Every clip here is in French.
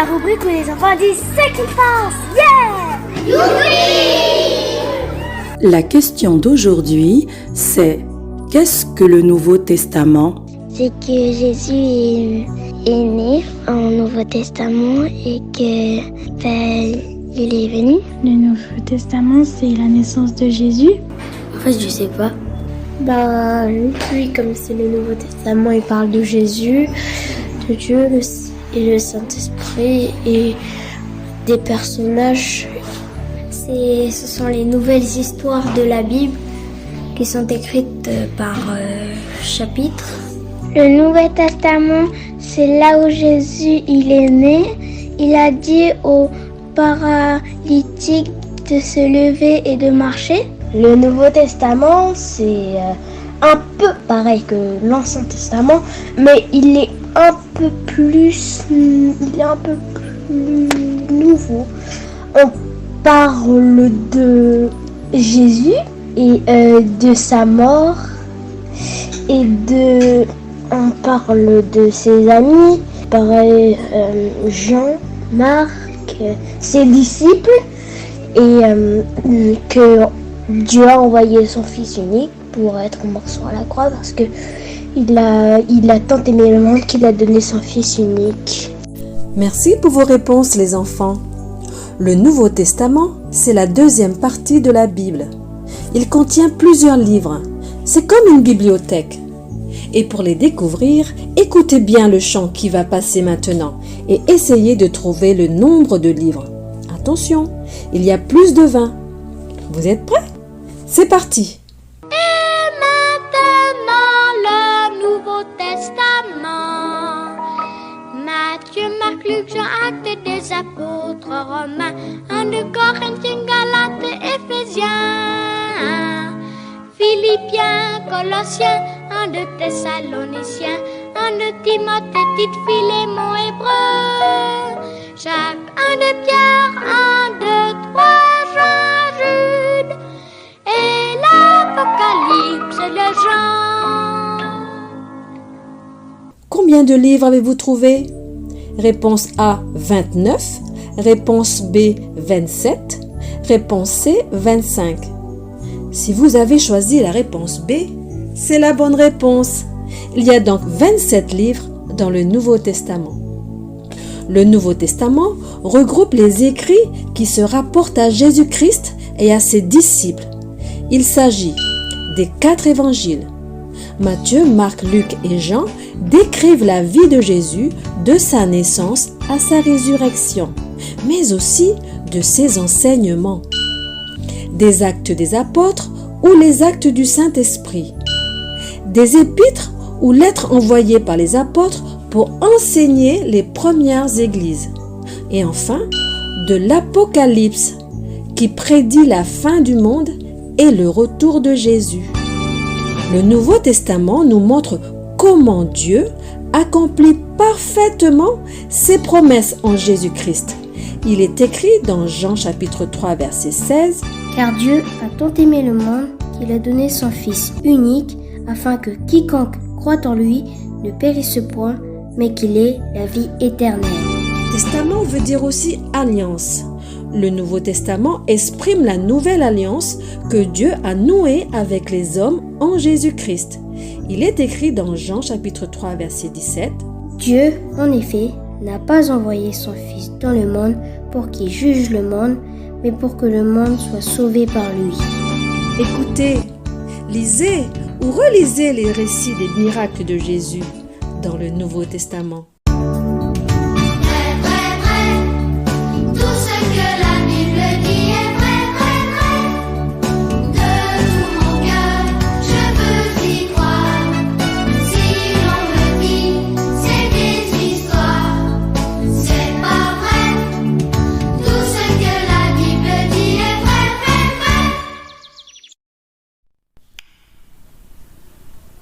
la rubrique où les enfants disent ce qu'ils pensent. Yeah! Youpi! La question d'aujourd'hui, c'est qu'est-ce que le Nouveau Testament? C'est que Jésus est né en Nouveau Testament et que il est venu. Le Nouveau Testament, c'est la naissance de Jésus. En fait, je sais pas. Oui, comme c'est le Nouveau Testament, il parle de Jésus, de Dieu et le Saint-Esprit et des personnages. Ce sont les nouvelles histoires de la Bible qui sont écrites par chapitre. Le Nouveau Testament, c'est là où Jésus il est né. Il a dit aux paralytiques de se lever et de marcher. Le Nouveau Testament, c'est un peu pareil que l'Ancien Testament, mais il est un peu plus nouveau. On parle de Jésus et de sa mort et on parle de ses amis, pareil Jean, Marc, ses disciples et que Dieu a envoyé son Fils unique pour être mort sur la croix parce que il a tant aimé le monde qu'il a donné son Fils unique. Merci pour vos réponses les enfants. Le Nouveau Testament, c'est la deuxième partie de la Bible. Il contient plusieurs livres. C'est comme une bibliothèque. Et pour les découvrir, écoutez bien le chant qui va passer maintenant et essayez de trouver le nombre de livres. Attention, il y a plus de 20. Vous êtes prêts? C'est parti! Et maintenant le Nouveau Testament. Matthieu, Marc, Luc, Jean, Actes des Apôtres, Romains, 1 de Corinthiens, Galates, Éphésiens, Philippiens, Colossiens, 1 de Thessaloniciens, 1 de Timothée, Tite, Philémon, Hébreux, Jacques, 1 de Pierre, 1 de 3, Jean, Jude, et l'Apocalypse de Jean. Combien de livres avez-vous trouvé? Réponse A, 29. Réponse B, 27. Réponse C, 25. Si vous avez choisi la réponse B, c'est la bonne réponse. Il y a donc 27 livres dans le Nouveau Testament. Le Nouveau Testament regroupe les écrits qui se rapportent à Jésus-Christ et à ses disciples. Il s'agit des 4 évangiles. Matthieu, Marc, Luc et Jean décrivent la vie de Jésus de sa naissance à sa résurrection, mais aussi de ses enseignements. Des actes des apôtres ou les actes du Saint-Esprit. Des épîtres ou lettres envoyées par les apôtres pour enseigner les premières églises. Et enfin, de l'Apocalypse qui prédit la fin du monde et le retour de Jésus. Le Nouveau Testament nous montre comment Dieu accomplit parfaitement ses promesses en Jésus-Christ. Il est écrit dans Jean chapitre 3 verset 16 « Car Dieu a tant aimé le monde qu'il a donné son Fils unique afin que quiconque croit en lui ne périsse point, mais qu'il ait la vie éternelle. » Testament veut dire aussi alliance. Le Nouveau Testament exprime la nouvelle alliance que Dieu a nouée avec les hommes en Jésus-Christ. Il est écrit dans Jean chapitre 3 verset 17 « Dieu, en effet, n'a pas envoyé son Fils dans le monde pour qu'il juge le monde, mais pour que le monde soit sauvé par lui. » Écoutez, lisez ou relisez les récits des miracles de Jésus dans le Nouveau Testament.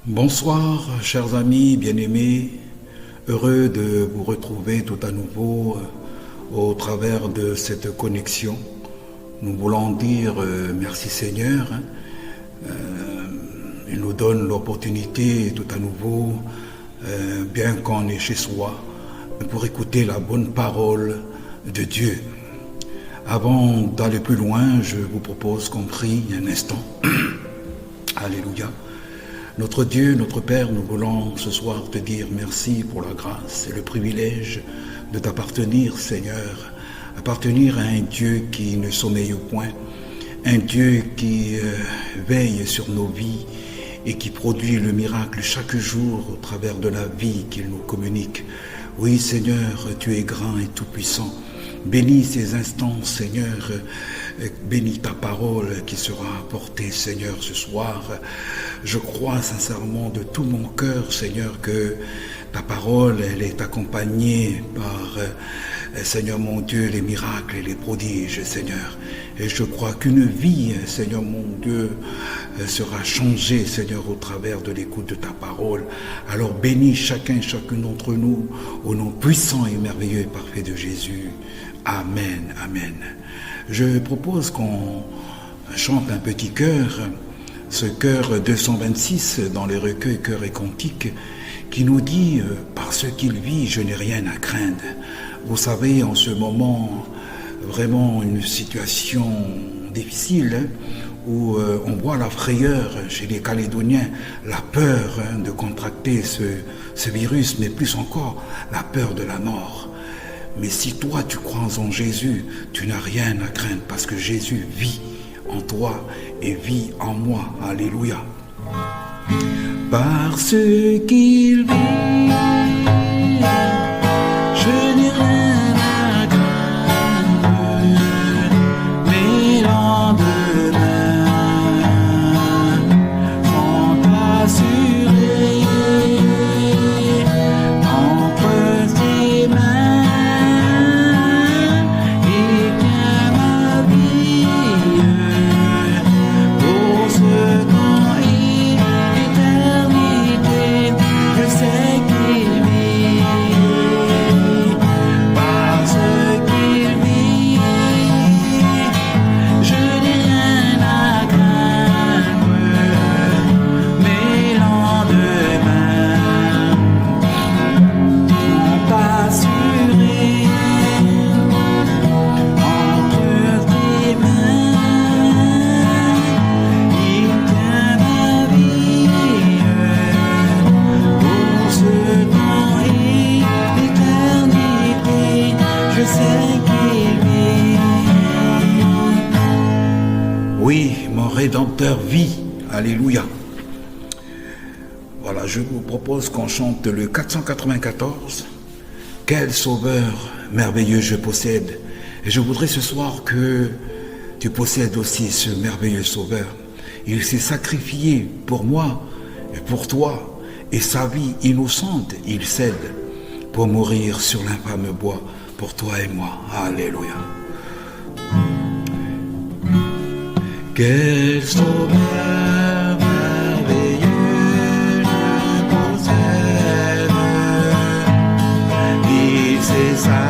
Bonsoir, chers amis bien-aimés, heureux de vous retrouver tout à nouveau au travers de cette connexion. Nous voulons dire merci Seigneur. Il nous donne l'opportunité tout à nouveau, bien qu'on est chez soi, pour écouter la bonne parole de Dieu. Avant d'aller plus loin, je vous propose qu'on prie un instant. Alléluia. Notre Dieu, notre Père, nous voulons ce soir te dire merci pour la grâce et le privilège de t'appartenir, Seigneur. Appartenir à un Dieu qui ne sommeille point, un Dieu qui veille sur nos vies et qui produit le miracle chaque jour au travers de la vie qu'il nous communique. Oui, Seigneur, tu es grand et tout-puissant. Bénis ces instants, Seigneur. Bénis ta parole qui sera apportée, Seigneur, ce soir. Je crois sincèrement de tout mon cœur, Seigneur, que ta parole, elle est accompagnée par, Seigneur mon Dieu, les miracles et les prodiges, Seigneur. Et je crois qu'une vie, Seigneur mon Dieu, sera changée, Seigneur, au travers de l'écoute de ta parole. Alors bénis chacune d'entre nous, au nom puissant et merveilleux et parfait de Jésus. Amen, amen. Je propose qu'on chante un petit chœur, ce chœur 226 dans les recueils Chœurs et Cantiques, qui nous dit « Parce qu'il vit, je n'ai rien à craindre ». Vous savez, en ce moment, vraiment une situation difficile, où on voit la frayeur chez les Calédoniens, la peur de contracter ce virus, mais plus encore, la peur de la mort. Mais si toi, tu crois en Jésus, tu n'as rien à craindre, parce que Jésus vit en toi et vit en moi. Alléluia. Parce qu'il vit, je n'ai rien à craindre, mes lendemains sont assurés entre ses mains. Il tient ma vie pour ce temps et l'éternité. Je sais qu'il vit, parce qu'il vit, je n'ai rien à craindre, mes lendemains sont assurés entre tes mains. Il tient ma vie pour ce temps et l'éternité. Je sais qu'il vit. Oui, mon Rédempteur vit. Alléluia. Voilà, je vous propose qu'on chante le 494. Quel sauveur merveilleux je possède. Et je voudrais ce soir que tu possèdes aussi ce merveilleux sauveur. Il s'est sacrifié pour moi et pour toi. Et sa vie innocente, il cède pour mourir sur l'infâme bois pour toi et moi. Alléluia. Quel sauveur merveilleux je possède. Il s'est sacrifié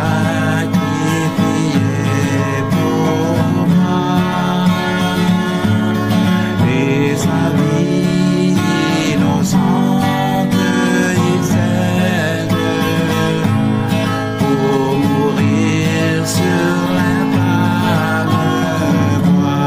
pour moi. Et sa vie innocente, il cède pour mourir sur l'infâme bois.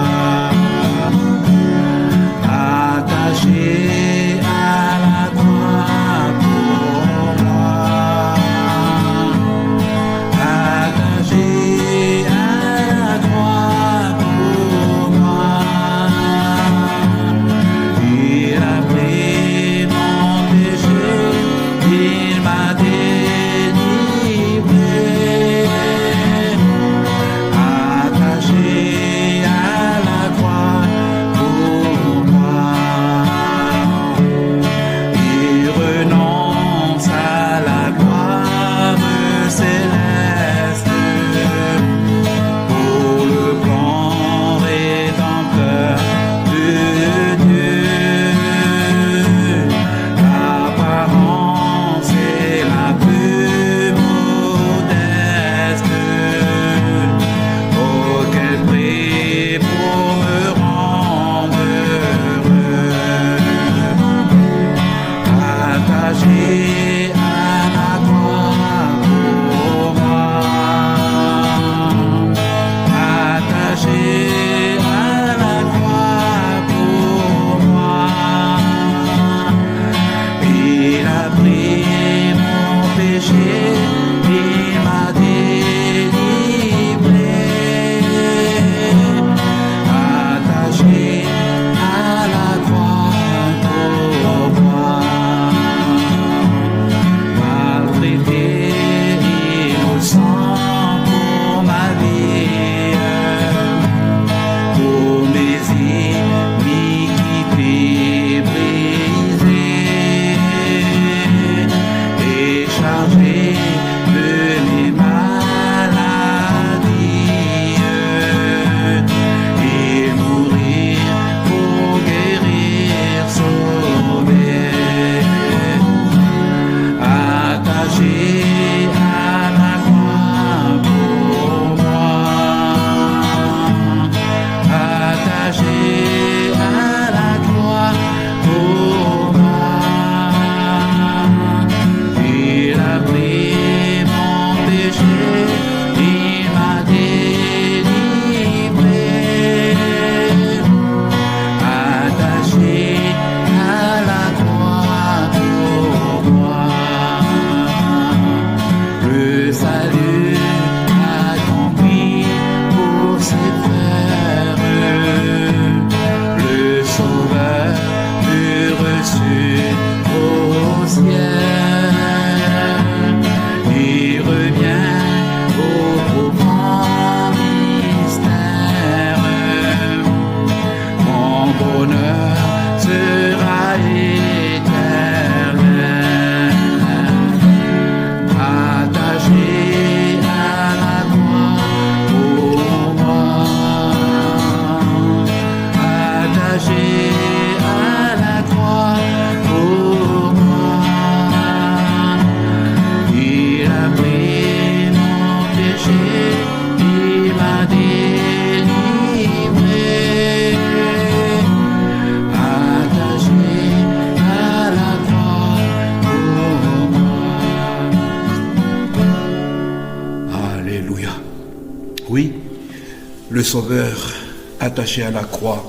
le Sauveur attaché à la croix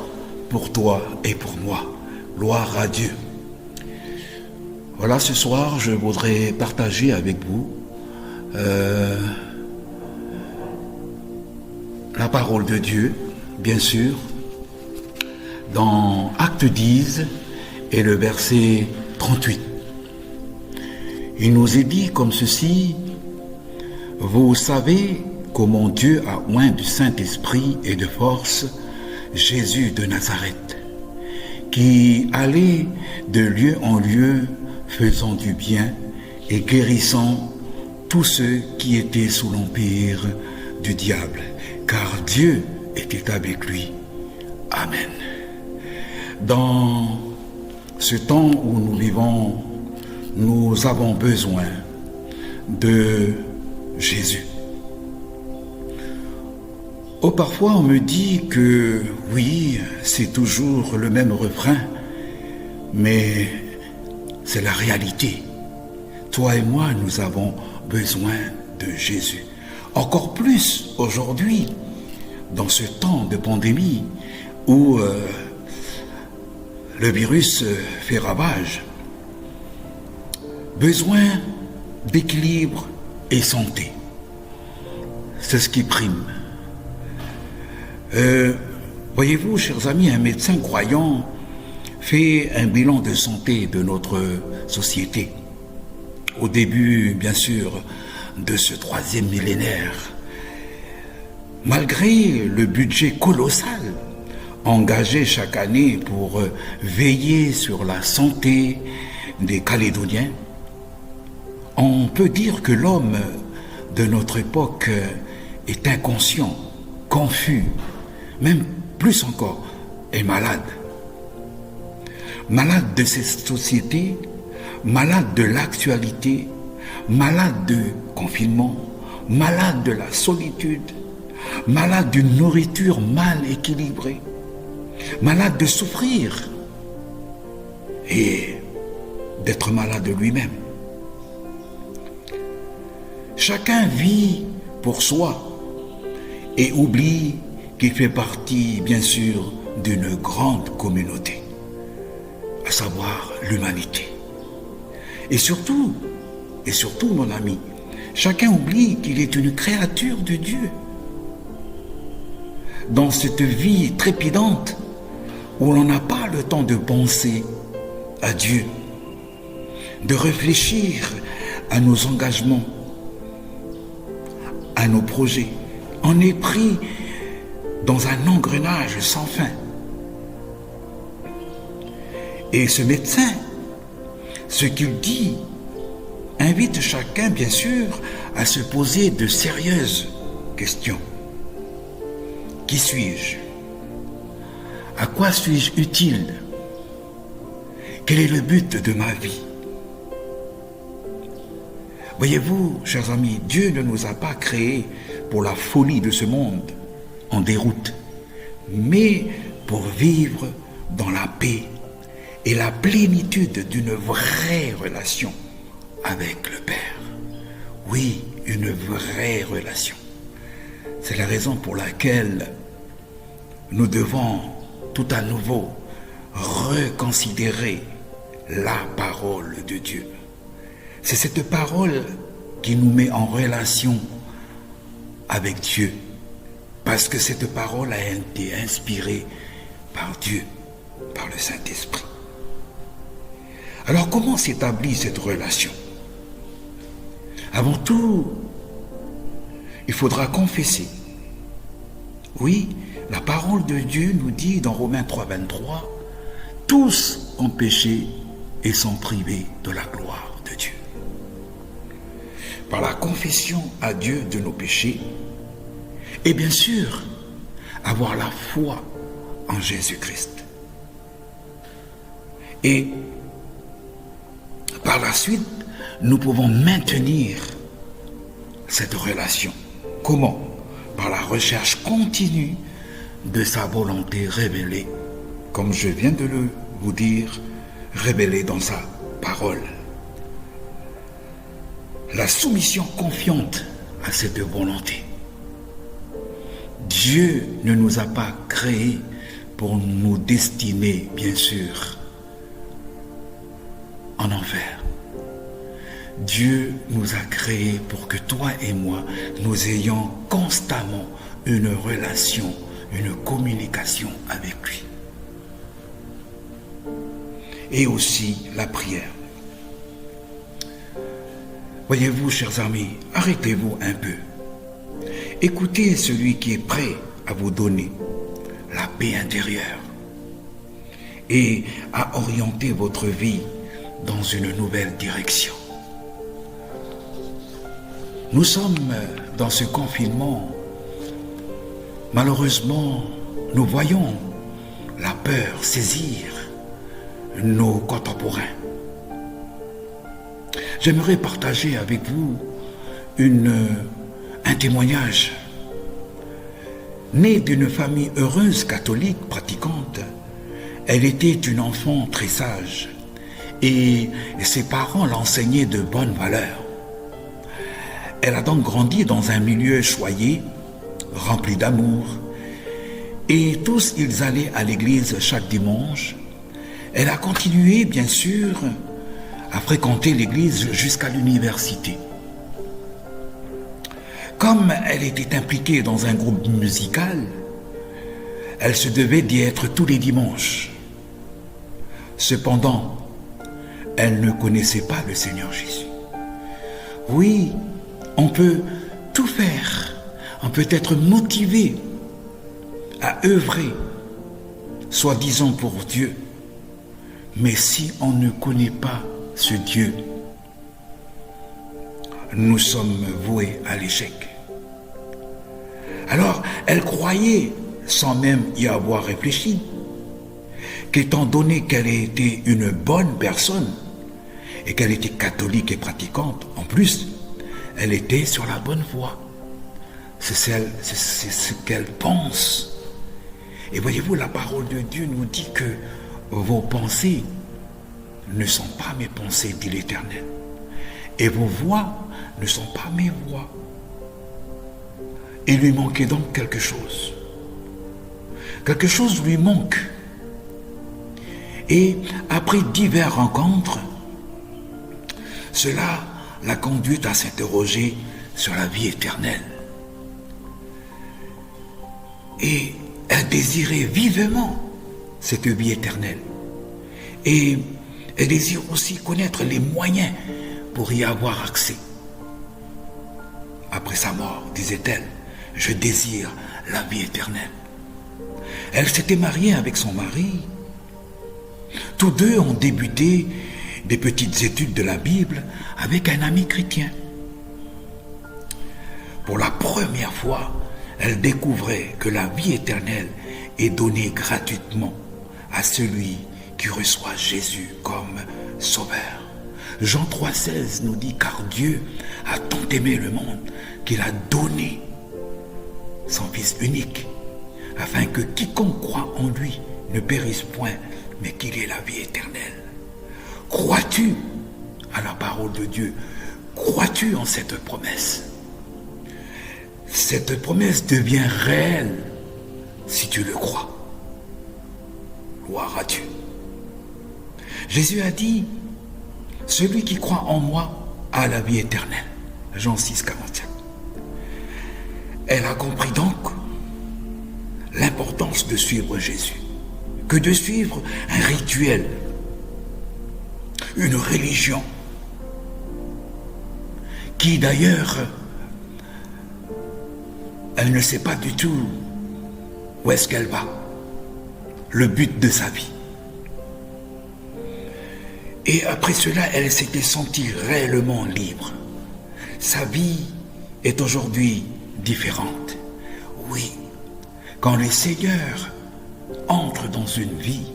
pour toi et pour moi. Gloire à Dieu. Voilà, ce soir, je voudrais partager avec vous la parole de Dieu, bien sûr, dans Acte 10 et le verset 38. Il nous est dit comme ceci: vous savez comment Dieu a oint du Saint-Esprit et de force Jésus de Nazareth, qui allait de lieu en lieu, faisant du bien et guérissant tous ceux qui étaient sous l'empire du diable, car Dieu était avec lui. Amen. Dans ce temps où nous vivons, nous avons besoin de Jésus. Oh, parfois on me dit que oui, c'est toujours le même refrain, mais c'est la réalité. Toi et moi, nous avons besoin de Jésus. Encore plus aujourd'hui, dans ce temps de pandémie où le virus fait ravage. Besoin d'équilibre et santé. C'est ce qui prime. Voyez-vous, chers amis, un médecin croyant fait un bilan de santé de notre société. Au début, bien sûr, de ce 3e millénaire, malgré le budget colossal engagé chaque année pour veiller sur la santé des Calédoniens, on peut dire que l'homme de notre époque est inconscient, confus, même plus encore, est malade. Malade de cette société, malade de l'actualité, malade de confinement, malade de la solitude, malade d'une nourriture mal équilibrée, malade de souffrir et d'être malade de lui-même. Chacun vit pour soi et oublie qu'il fait partie, bien sûr, d'une grande communauté, à savoir l'humanité. Et surtout, mon ami, chacun oublie qu'il est une créature de Dieu. Dans cette vie trépidante où l'on n'a pas le temps de penser à Dieu, de réfléchir à nos engagements, à nos projets, on est pris dans un engrenage sans fin. Et ce médecin, ce qu'il dit, invite chacun, bien sûr, à se poser de sérieuses questions. Qui suis-je? À quoi suis-je utile? Quel est le but de ma vie? Voyez-vous, chers amis, Dieu ne nous a pas créés pour la folie de ce monde en déroute, mais pour vivre dans la paix et la plénitude d'une vraie relation avec le Père. Oui, une vraie relation. C'est la raison pour laquelle nous devons tout à nouveau reconsidérer la parole de Dieu. C'est cette parole qui nous met en relation avec Dieu, parce que cette parole a été inspirée par Dieu, par le Saint-Esprit. Alors comment s'établit cette relation? Avant tout, il faudra confesser. Oui, la parole de Dieu nous dit dans Romains 3,23, « Tous ont péché et sont privés de la gloire de Dieu. » Par la confession à Dieu de nos péchés, et bien sûr, avoir la foi en Jésus-Christ. Et par la suite, nous pouvons maintenir cette relation. Comment? Par la recherche continue de sa volonté révélée, comme je viens de vous dire, révélée dans sa parole. La soumission confiante à cette volonté. Dieu ne nous a pas créés pour nous destiner, bien sûr, en enfer. Dieu nous a créés pour que toi et moi, nous ayons constamment une relation, une communication avec lui. Et aussi la prière. Voyez-vous, chers amis, arrêtez-vous un peu. Écoutez celui qui est prêt à vous donner la paix intérieure et à orienter votre vie dans une nouvelle direction. Nous sommes dans ce confinement. Malheureusement, nous voyons la peur saisir nos contemporains. J'aimerais partager avec vous un témoignage. Née d'une famille heureuse catholique pratiquante, elle était une enfant très sage et ses parents l'enseignaient de bonnes valeurs. Elle a donc grandi dans un milieu choyé, rempli d'amour, et tous ils allaient à l'église chaque dimanche. Elle a continué, bien sûr, à fréquenter l'église jusqu'à l'université. Comme elle était impliquée dans un groupe musical, elle se devait d'y être tous les dimanches. Cependant, elle ne connaissait pas le Seigneur Jésus. Oui, on peut tout faire, on peut être motivé à œuvrer, soi-disant pour Dieu, mais si on ne connaît pas ce Dieu, nous sommes voués à l'échec. Alors, elle croyait, sans même y avoir réfléchi, qu'étant donné qu'elle était une bonne personne et qu'elle était catholique et pratiquante, en plus, elle était sur la bonne voie. C'est ce qu'elle pense. Et voyez-vous, la parole de Dieu nous dit que vos pensées ne sont pas mes pensées, dit l'Éternel. Et vos voix ne sont pas mes voix. Il lui manquait donc quelque chose. Quelque chose lui manque. Et après diverses rencontres, cela l'a conduite à s'interroger sur la vie éternelle. Et elle désirait vivement cette vie éternelle. Et elle désire aussi connaître les moyens pour y avoir accès. Après sa mort, disait-elle, je désire la vie éternelle. Elle s'était mariée avec son mari. Tous deux ont débuté des petites études de la Bible avec un ami chrétien. Pour la première fois, elle découvrait que la vie éternelle est donnée gratuitement à celui qui reçoit Jésus comme sauveur. Jean 3,16 nous dit, car Dieu a tant aimé le monde qu'il a donné son Fils unique, afin que quiconque croit en lui ne périsse point, mais qu'il ait la vie éternelle. Crois-tu à la parole de Dieu? Crois-tu en cette promesse? Cette promesse devient réelle si tu le crois. Gloire à Dieu. Jésus a dit, celui qui croit en moi a la vie éternelle. Jean 6, 41. Elle a compris donc l'importance de suivre Jésus, que de suivre un rituel, une religion, qui d'ailleurs, elle ne sait pas du tout où est-ce qu'elle va, le but de sa vie. Et après cela, elle s'était sentie réellement libre. Sa vie est aujourd'hui différente. Oui, quand le Seigneur entre dans une vie,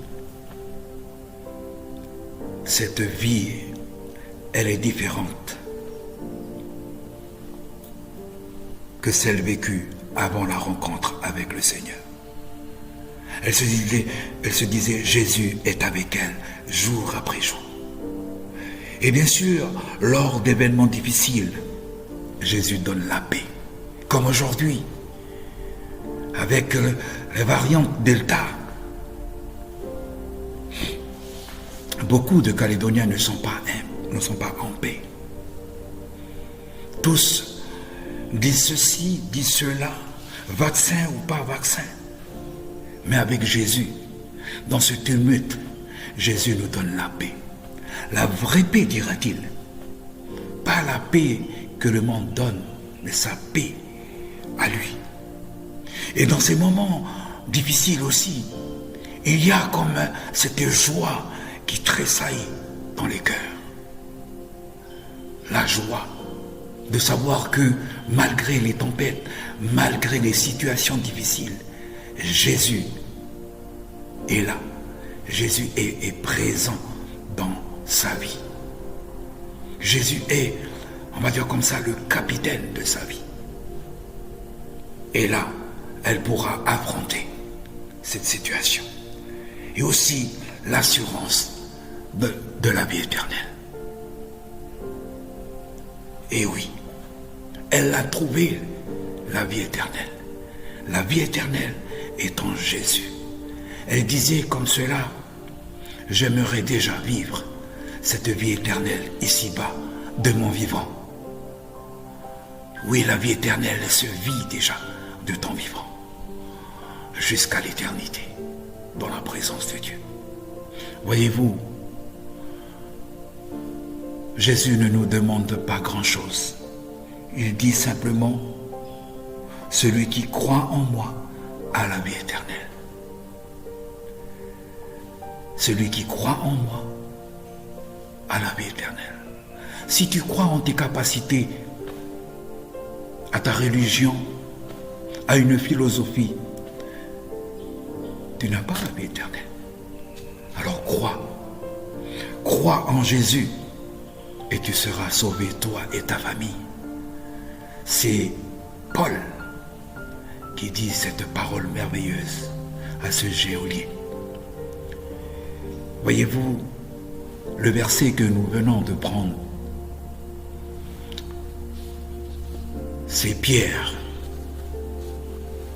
cette vie, elle est différente que celle vécue avant la rencontre avec le Seigneur. Elle se disait, Jésus est avec elle jour après jour. Et bien sûr, lors d'événements difficiles, Jésus donne la paix. Comme aujourd'hui, avec les variantes Delta. Beaucoup de Calédoniens ne sont pas en paix. Tous disent ceci, disent cela, vaccin ou pas vaccin. Mais avec Jésus, dans ce tumulte, Jésus nous donne la paix. La vraie paix, dira-t-il. Pas la paix que le monde donne, mais sa paix à lui. Et dans ces moments difficiles aussi, il y a comme cette joie qui tressaille dans les cœurs. La joie de savoir que malgré les tempêtes, malgré les situations difficiles, Jésus est là. Jésus est présent dans sa vie. Jésus est, on va dire comme ça, le capitaine de sa vie. Et là, elle pourra affronter cette situation. Et aussi l'assurance de la vie éternelle. Et oui, elle a trouvé la vie éternelle. La vie éternelle est en Jésus. Elle disait comme cela, j'aimerais déjà vivre cette vie éternelle ici-bas de mon vivant. Oui, la vie éternelle se vit déjà de ton vivant jusqu'à l'éternité dans la présence de Dieu. Voyez-vous, Jésus ne nous demande pas grand-chose. Il dit simplement, celui qui croit en moi a la vie éternelle. Celui qui croit en moi a la vie éternelle. Si tu crois en tes capacités, à ta religion, à une philosophie, tu n'as pas la vie éternelle. Alors crois. Crois en Jésus et tu seras sauvé, toi et ta famille. C'est Paul qui dit cette parole merveilleuse à ce geôlier. Voyez-vous, le verset que nous venons de prendre, c'est Pierre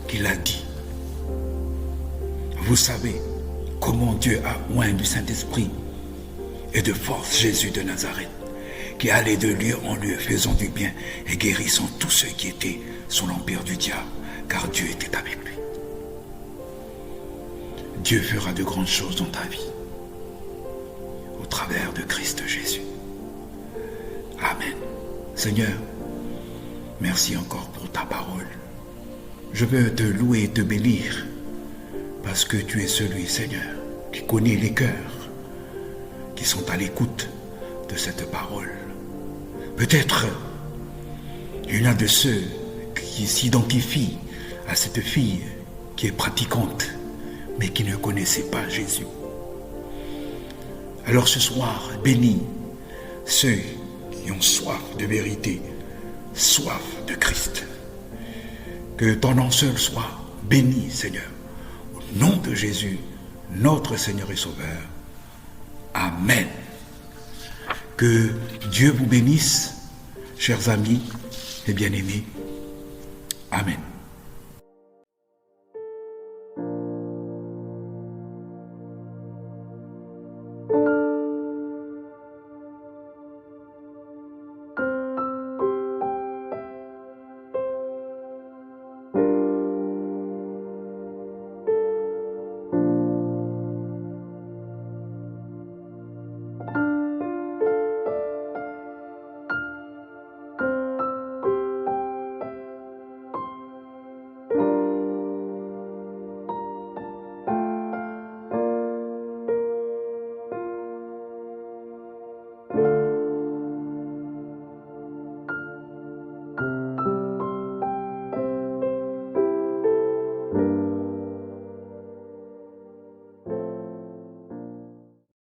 qui l'a dit. Vous savez comment Dieu a oint du Saint-Esprit et de force Jésus de Nazareth, qui allait de lieu en lieu faisant du bien et guérissant tous ceux qui étaient sous l'empire du diable, car Dieu était avec lui. Dieu fera de grandes choses dans ta vie, au travers de Christ Jésus. Amen. Seigneur, merci encore pour ta parole. Je veux te louer et te bénir, parce que tu es celui, Seigneur, qui connaît les cœurs, qui sont à l'écoute de cette parole. Peut-être il y en a de ceux qui s'identifient à cette fille qui est pratiquante, mais qui ne connaissait pas Jésus. Alors ce soir, bénis ceux qui ont soif de vérité, soif de Christ. Que ton nom seul soit béni, Seigneur. Au nom de Jésus, notre Seigneur et Sauveur. Amen. Que Dieu vous bénisse, chers amis et bien-aimés. Amen.